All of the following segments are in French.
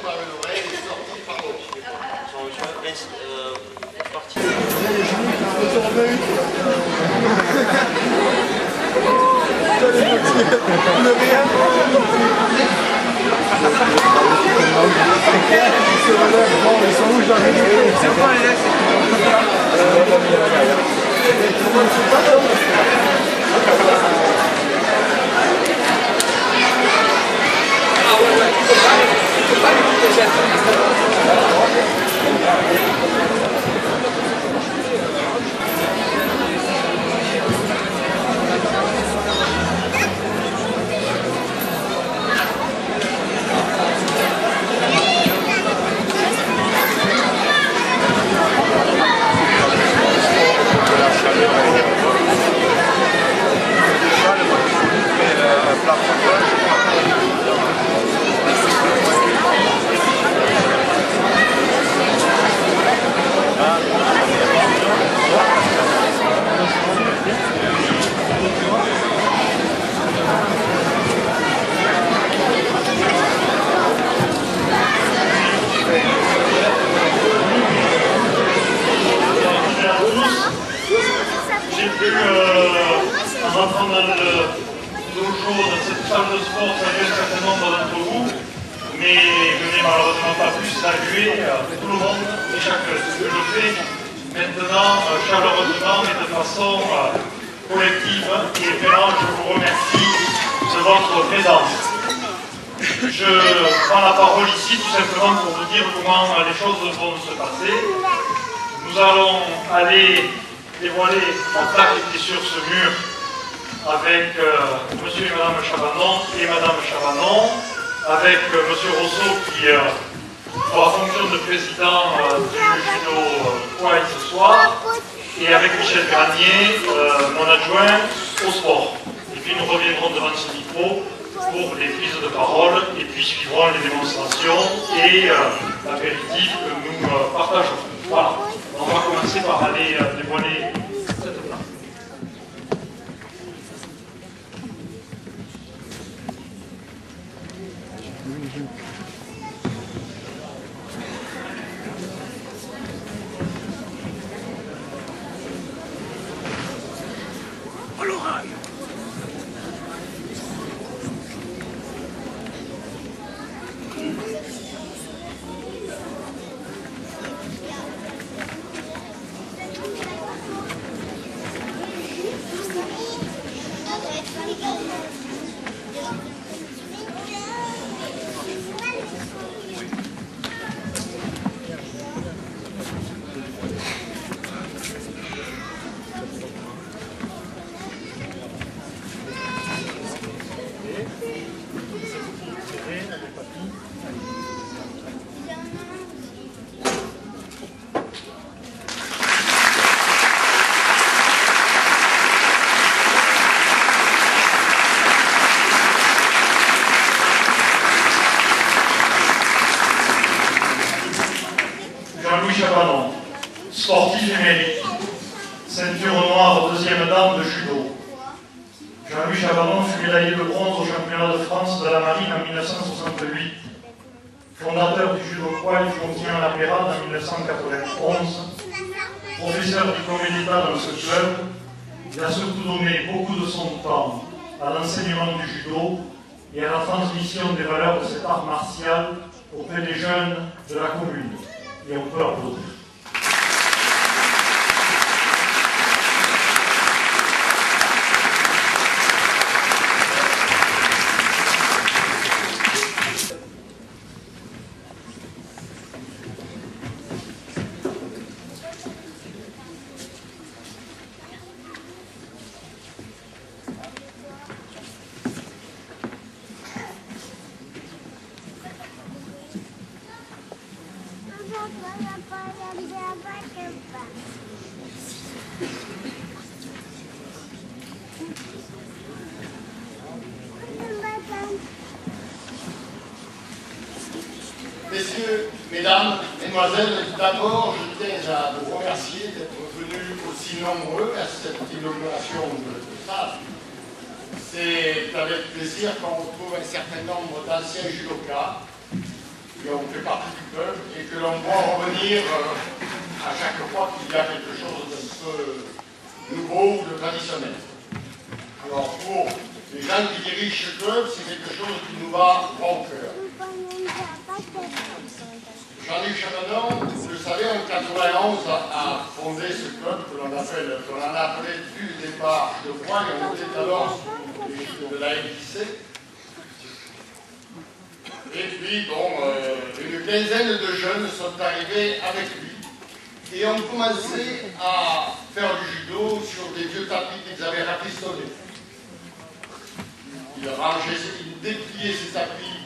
par une oreille et sorti par l'autre. Messieurs, mesdames, mesdemoiselles, d'abord je tiens à vous remercier d'être venus aussi nombreux à cette inauguration de table. C'est avec plaisir qu'on retrouve un certain nombre d'anciens judokas qui ont fait partie du club et que l'on voit revenir à chaque fois qu'il y a quelque chose d'un peu nouveau ou de traditionnel. Alors pour les gens qui dirigent ce club, c'est quelque chose qui nous va droit au cœur. Jean-Luc Chavanon, vous le savez, en 1991 a fondé ce club qu'on a appelé depuis le départ de Croix, et on était alors de la MJC. Et puis, bon, une quinzaine de jeunes sont arrivés avec lui et ont commencé à faire du judo sur des vieux tapis qu'ils avaient rafistonnés. Ils dépliaient ces tapis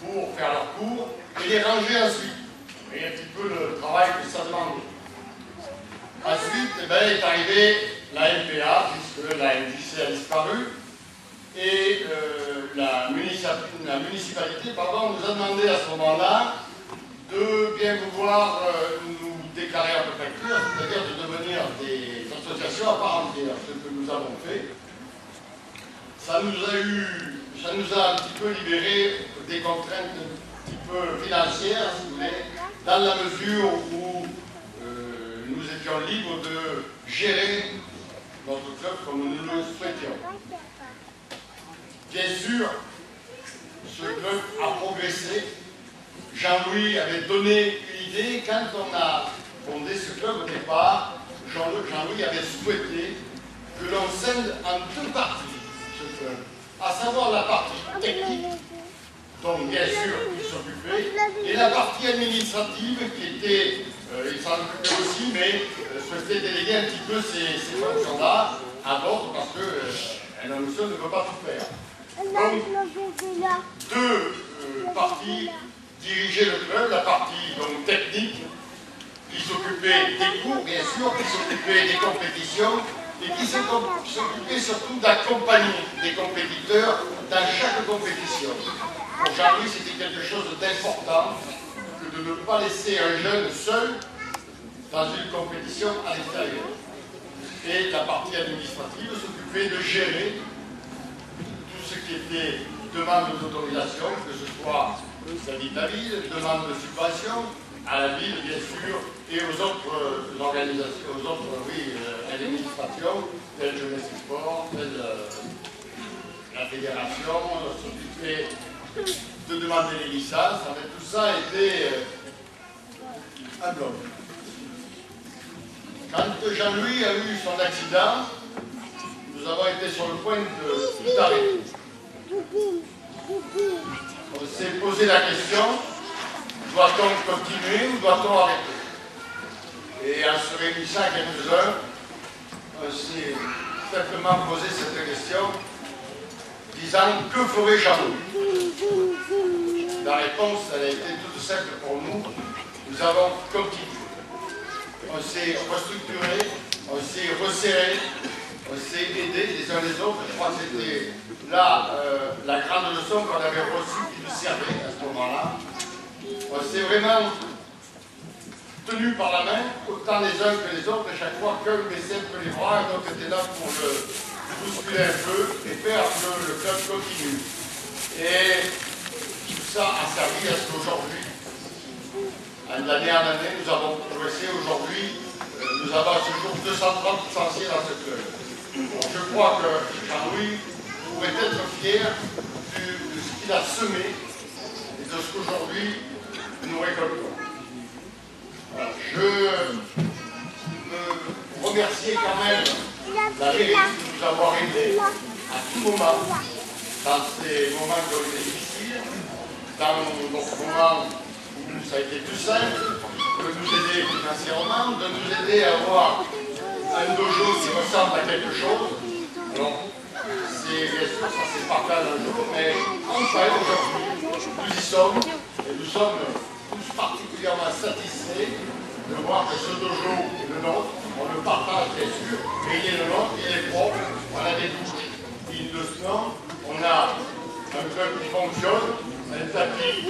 pour faire leur cours et les rangeaient ensuite. Vous voyez un petit peu le travail que ça demandait. Ensuite, eh bien, est arrivée la MPA, puisque la MJC a disparu, et la municipalité nous a demandé à ce moment-là de bien vouloir nous déclarer en préfecture, c'est-à-dire de devenir des associations à part entière, ce que nous avons fait. Ça nous a un petit peu libéré des contraintes un petit peu financières, si vous voulez, dans la mesure où nous étions libres de gérer notre club comme nous le souhaitions. Bien sûr, ce club a progressé. Jean-Louis avait donné une idée. Quand on a fondé ce club au départ, Jean-Louis avait souhaité que l'on scinde en deux parties ce club, à savoir la partie technique, dont bien sûr il s'occupait, et la partie administrative qui était, il s'en occupait aussi, mais souhaitait déléguer un petit peu ces fonctions-là à d'autres parce qu'un homme seul ne peut pas tout faire. Donc, deux parties dirigeaient le club, la partie donc, technique, qui s'occupait des cours, bien sûr, qui s'occupait des compétitions, et qui s'occupait surtout d'accompagner des compétiteurs dans chaque compétition. Pour Jean-Louis, c'était quelque chose d'important que de ne pas laisser un jeune seul dans une compétition à l'extérieur. Et la partie administrative s'occupait de gérer tout ce qui était demande d'autorisation, que ce soit vis-à-vis de la ville, demande de subvention à la ville, bien sûr, et aux autres organisations, aux autres administrations, telles Jeunesse et Sport, telles la fédération, s'occupait de demander les licences. Tout ça était un bloc. Quand Jean-Louis a eu son accident, nous avons été sur le point de tout arrêter. On s'est posé la question, doit-on continuer ou doit-on arrêter? Et en se réunissant à quelques-uns, on s'est simplement posé cette question, disant que ferait Jean-Louis? La réponse, elle a été toute simple pour nous. Nous avons continué. On s'est restructuré, on s'est resserré, on s'est aidé les uns les autres. Je crois que c'était là la grande leçon qu'on avait reçue qui nous servait à ce moment-là. On s'est vraiment tenu par la main, autant les uns que les autres, et chaque fois qu'un baissait un peu les bras, et donc était là pour le bousculer un peu et faire que le club continue. Et tout ça a servi à ce qu'aujourd'hui, d'année en année, nous avons progressé. Aujourd'hui, nous avons à ce jour 230 licenciés dans ce club. Donc, je crois que Jean-Louis pourrait être fier de ce qu'il a semé et de ce qu'aujourd'hui nous récoltons. Voilà. Je veux remercier quand même la mairie de nous avoir aidés à tout moment, dans ces moments qui ont été difficiles, dans notre moment où ça a été plus simple, de nous aider financièrement, de nous aider à avoir un dojo qui ressemble à quelque chose. Alors, bien sûr, ça s'est partagé un jour, mais enfin aujourd'hui, nous y sommes, et nous sommes tous particulièrement satisfaits de voir que ce dojo est le nôtre. On le partage bien sûr, mais il est le nôtre, il est propre, on a des douches dignes de ce nom, on a un club qui fonctionne, un tapis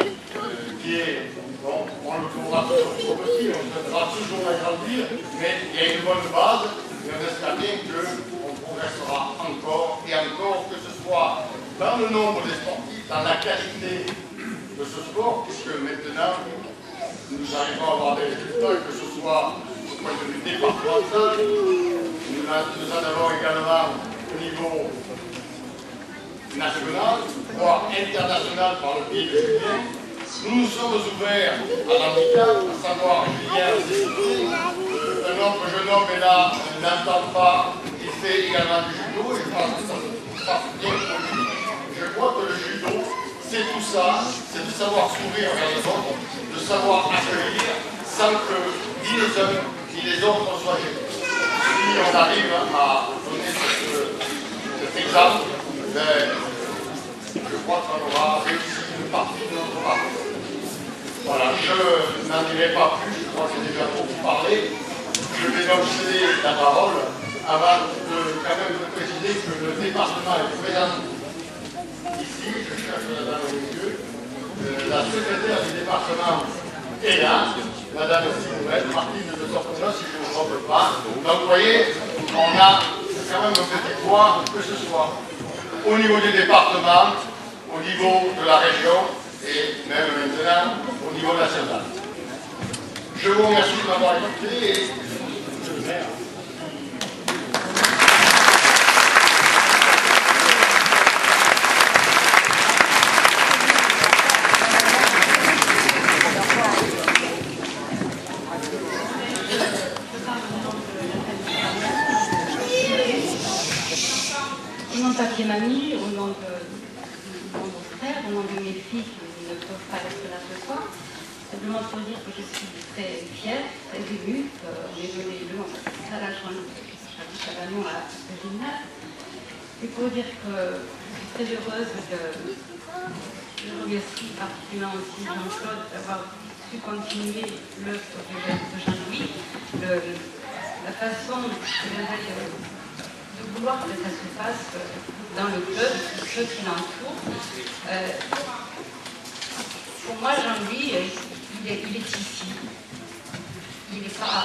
qui est, bon, on le trouvera toujours trop petit, on souhaitera toujours l'agrandir, mais il y a une bonne base, et on espère bien qu'on progressera encore et encore, que ce soit dans le nombre des sportifs, dans la qualité de ce sport, puisque maintenant, nous arrivons à avoir des résultats, que ce soit au point de vue départemental, nous en avons également au niveau national, voire international par le pays de Julien. Nous nous sommes ouverts à l'handicap, à savoir Julien, un autre jeune homme est là, n'entend pas, il fait également du judo, et je pense que ça passe bien pour lui. Je crois que le judo, c'est tout ça, c'est de savoir s'ouvrir vers les autres, de savoir accueillir, sans que ni les uns ni les autres soient gênés. Si on arrive à donner cet exemple, je crois qu'on aura réussi une partie de notre parcours. Voilà, je n'en dirai pas plus, je crois que j'ai déjà beaucoup parlé. Je vais donc céder la parole avant de quand même préciser que le département est présent ici. Je cherche madame au milieu. La secrétaire du département est là, madame Simourette, Martine de Sortona, si je ne me trompe pas. Donc vous voyez, on a quand même un petit poids, que ce soit au niveau du département, au niveau de la région et même maintenant au niveau national. Je vous remercie de m'avoir écouté et au nom de Papier-Mamie, au nom de mon frère, au nom de mes filles qui ne peuvent pas être là ce soir, simplement pour dire que je suis très fière, très émue, on est donné le nom à la chambre, j'habite à Lannon à Gymnase, et pour dire que je suis très heureuse je remercie particulièrement aussi Jean-Claude d'avoir su continuer l'œuvre de Jean-Louis, la façon de vouloir que ça se passe dans le club, ceux qui l'entourent. Pour moi, Jean-Louis, il est ici. Il n'est pas...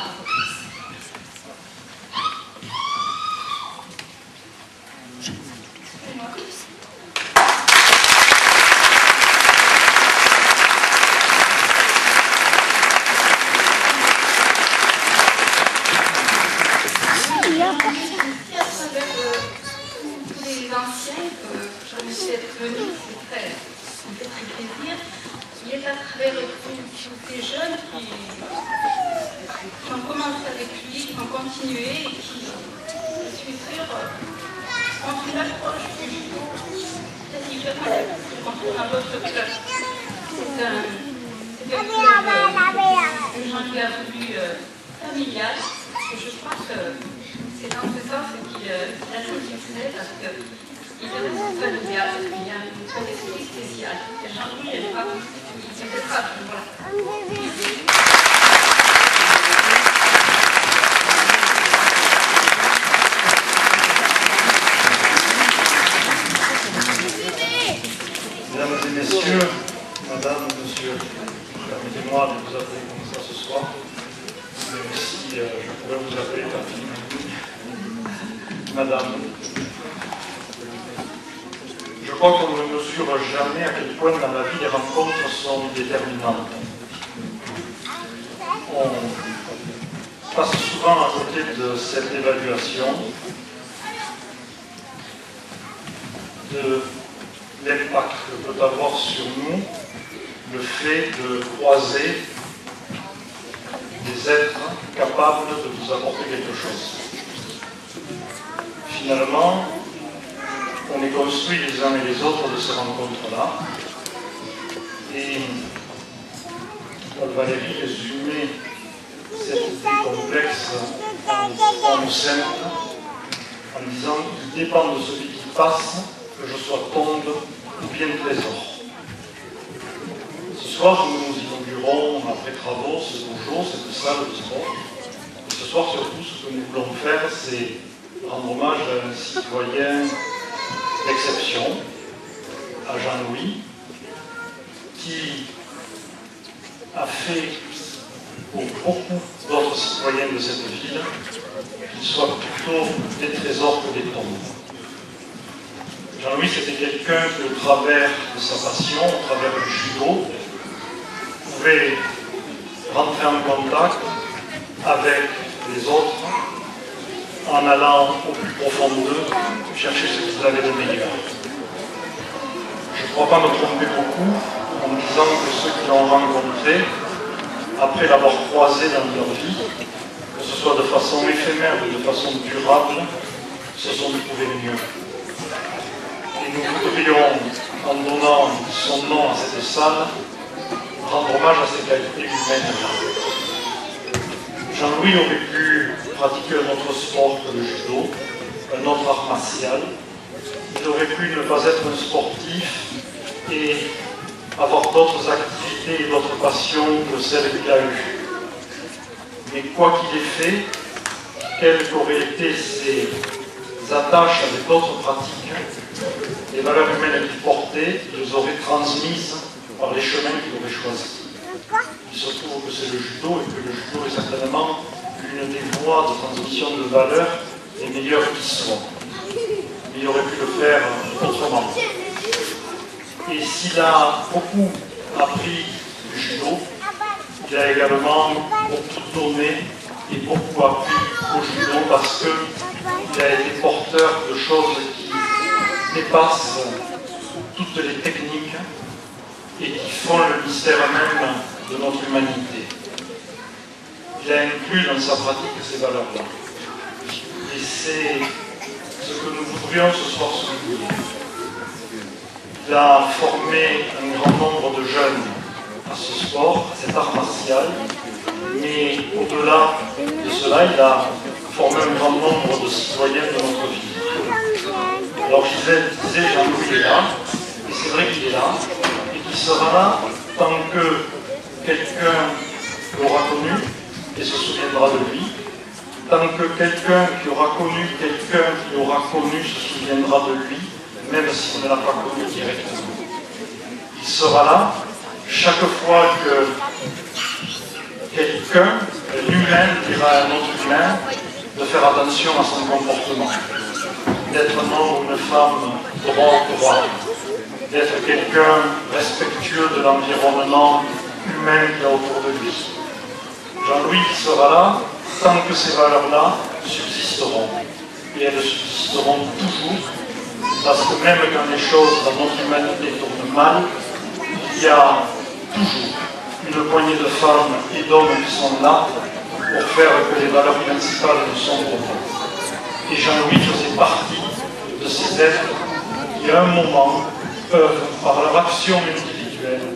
Anciens que j'en ai fait être venu, ça me fait très plaisir. Il est à travers tous ces jeunes qui ont commencé avec lui, qui ont continué et qui, je suis sûre, ont une approche du judo très différente dans d'autres clubs. C'est un club que Jean-Louis a voulu familial et je crois que c'est dans ce sens qu'il a fait le succès parce qu'il est resté familial, il y a un esprit spécial. Et Jean-Louis, il n'est pas voilà. Mesdames et messieurs, madame, monsieur, permettez-moi de vous appeler comme ça ce soir, même si je pourrais vous appeler madame. Je crois qu'on ne mesure jamais à quel point dans la vie les rencontres sont déterminantes. On passe souvent à côté de cette évaluation, de l'impact que peut avoir sur nous le fait de croiser des êtres capables de vous apporter quelque chose. Finalement, on est construit les uns et les autres de ces rencontres-là. Et Paul Valéry résumait cette idée complexe en simple, en disant « Il dépend de celui qui passe que je sois tombe ou bien trésor ». Ce soir, nous inaugurons, après travaux, ce beau jour, cette salle de sport. Et ce soir, surtout, ce que nous voulons faire, c'est rendre hommage à un citoyen d'exception, à Jean-Louis, qui a fait pour beaucoup d'autres citoyens de cette ville qu'ils soient plutôt des trésors que des tombes. Jean-Louis, c'était quelqu'un qui, au travers de sa passion, au travers du judo, pouvait rentrer en contact avec les autres en allant au plus profond d'eux, chercher ce qu'ils avaient de meilleur. Je ne crois pas me tromper beaucoup en disant que ceux qui l'ont rencontré, après l'avoir croisé dans leur vie, que ce soit de façon éphémère ou de façon durable, se sont trouvés mieux. Et nous voudrions, en donnant son nom à cette salle, rendre hommage à ces qualités humaines-là. Jean-Louis aurait pu pratiquer un autre sport que le judo, un autre art martial. Il aurait pu ne pas être un sportif et avoir d'autres activités et d'autres passions que celles qu'il a eues. Mais quoi qu'il ait fait, quelles qu'auraient été ses attaches avec d'autres pratiques, les valeurs humaines qu'il portait, il les aurait transmises par les chemins qu'il aurait choisis. Il se trouve que c'est le judo et que le judo est certainement l'une des voies de transmission de valeurs les meilleures qui soient. Mais il aurait pu le faire autrement. Et s'il a beaucoup appris du judo, il a également beaucoup donné et beaucoup appris au judo parce qu'il a été porteur de choses qui dépassent toutes les techniques et qui font le mystère même de notre humanité. Il a inclus dans sa pratique ces valeurs-là. Et c'est ce que nous voudrions ce soir souligner. Il a formé un grand nombre de jeunes à ce sport, à cet art martial, mais au-delà de cela, il a formé un grand nombre de citoyens de notre vie. Alors je disais, Jean-Louis est là, et c'est vrai qu'il est là, et qu'il sera là tant que quelqu'un l'aura connu et se souviendra de lui, tant que quelqu'un qui aura connu quelqu'un qui l'aura connu se souviendra de lui, même si on ne l'a pas connu directement. Il sera là chaque fois que quelqu'un, un humain, dira à un autre humain de faire attention à son comportement, d'être un homme ou une femme droit, d'être quelqu'un respectueux de l'environnement humain qu'il y a autour de lui. Jean-Louis sera là tant que ces valeurs-là subsisteront. Et elles subsisteront toujours, parce que même quand les choses dans notre humanité tournent mal, il y a toujours une poignée de femmes et d'hommes qui sont là pour faire que les valeurs principales ne sombrent pas. Et Jean-Louis faisait partie de ces êtres qui, à un moment, peuvent, par leur action individuelle,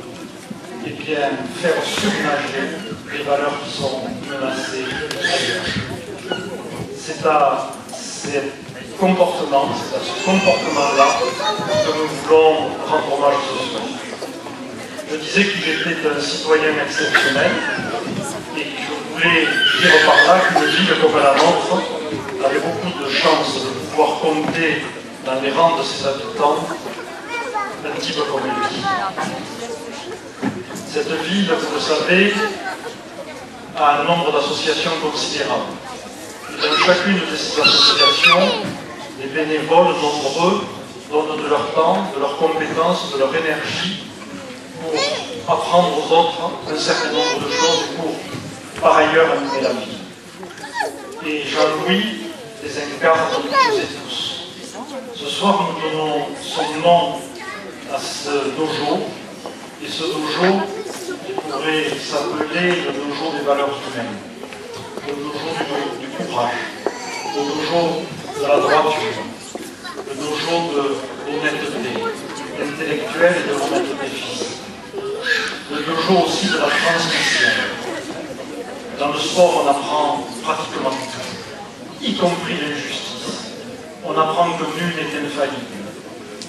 eh bien, faire surnager les valeurs qui sont menacées ailleurs. C'est à ce comportement-là que nous voulons rendre hommage ce soir. Je disais qu'il était un citoyen exceptionnel et que je voulais dire par là qu'une ville comme la nôtre avait beaucoup de chance de pouvoir compter dans les rangs de ses habitants un type comme lui. Cette ville, vous le savez, a un nombre d'associations considérable. Et dans chacune de ces associations, les bénévoles nombreux donnent de leur temps, de leurs compétences, de leur énergie pour apprendre aux autres un certain nombre de choses et pour, par ailleurs, animer la vie. Et Jean-Louis les incarne toutes et tous. Ce soir, nous donnons son nom à ce dojo, et ce dojo pourrait s'appeler le dojo des valeurs humaines, le dojo du courage, le dojo de la droiture, le dojo de l'honnêteté intellectuelle et de l'honnêteté physique, le dojo aussi de la transmission. Dans le sport, on apprend pratiquement tout, y compris l'injustice. On apprend que nul n'est infaillible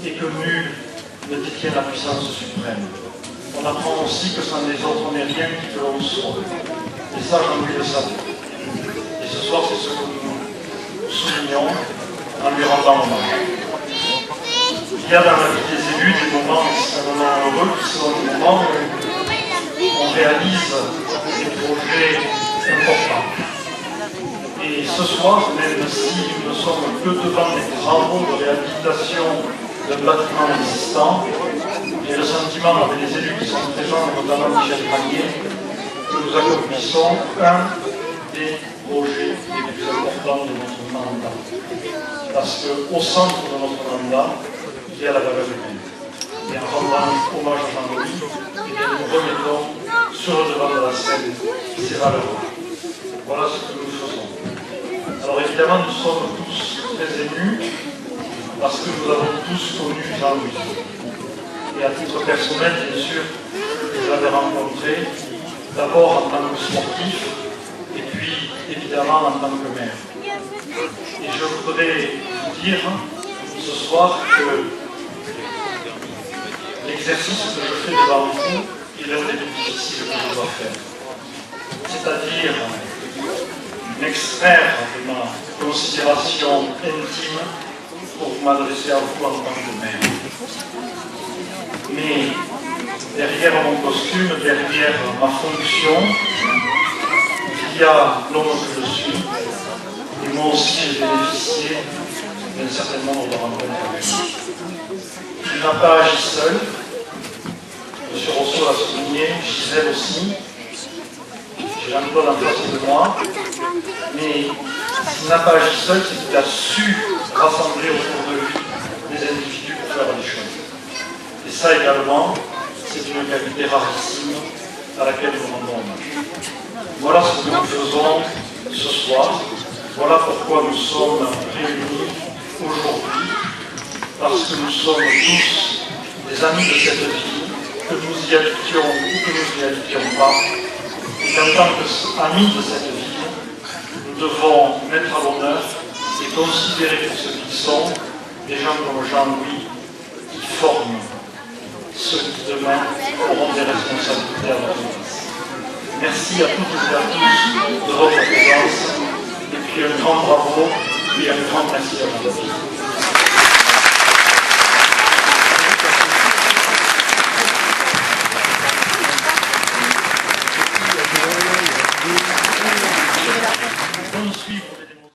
et que nul ne détient la puissance suprême. On apprend aussi que sans les autres, on n'est rien qui que l'on soit. Et ça, Jean-Louis le savait. Et ce soir, c'est ce que nous soulignons en lui rendant hommage. Il y a dans la vie des élus des moments extrêmement heureux qui sont des moments où on réalise des projets importants. Et ce soir, même si nous ne sommes que devant des travaux de réhabilitation d'un bâtiment existant. J'ai le sentiment, avec les élus qui sont présents, notamment Michel Granier, que nous accomplissons un des projets les plus importants de notre mandat. Parce qu'au centre de notre mandat, il y a la valeur humaine. Et en rendant hommage à Jean-Louis, nous remettons sur le devant de la scène ces valeurs. Voilà ce que nous faisons. Alors évidemment, nous sommes tous très émus parce que nous avons tous connu Jean-Louis. Et à titre personnel, bien sûr, je l'avais rencontré d'abord en tant que sportif et puis évidemment en tant que maire. Et je voudrais vous dire ce soir que l'exercice que je fais devant vous est l'un des plus difficiles que je dois faire. C'est-à-dire m'extraire de ma considération intime pour m'adresser à vous en tant que maire. Mais derrière mon costume, derrière ma fonction, il y a l'homme que je suis. Et moi aussi, j'ai bénéficié d'un certain nombre de rencontres avec lui. Il n'a pas agi seul. M. Rousseau l'a souligné, Gisèle aussi. J'ai Jean-Claude en face de moi. Mais s'il n'a pas agi seul, c'est qu'il a su rassembler autour de lui des individus pour faire des choses. Et ça également, c'est une qualité rarissime à laquelle nous rendons hommage. Voilà ce que nous faisons ce soir. Voilà pourquoi nous sommes réunis aujourd'hui. Parce que nous sommes tous des amis de cette ville, que nous y habitions ou que nous n'y habitions pas. Et qu'en tant qu'amis de cette ville, nous devons mettre à l'honneur et considérer pour ce qu'ils sont des gens comme Jean-Louis qui forment ceux qui demain auront des responsabilités à notre place. Merci à toutes et à tous de votre présence et puis un grand bravo et un grand merci à vous.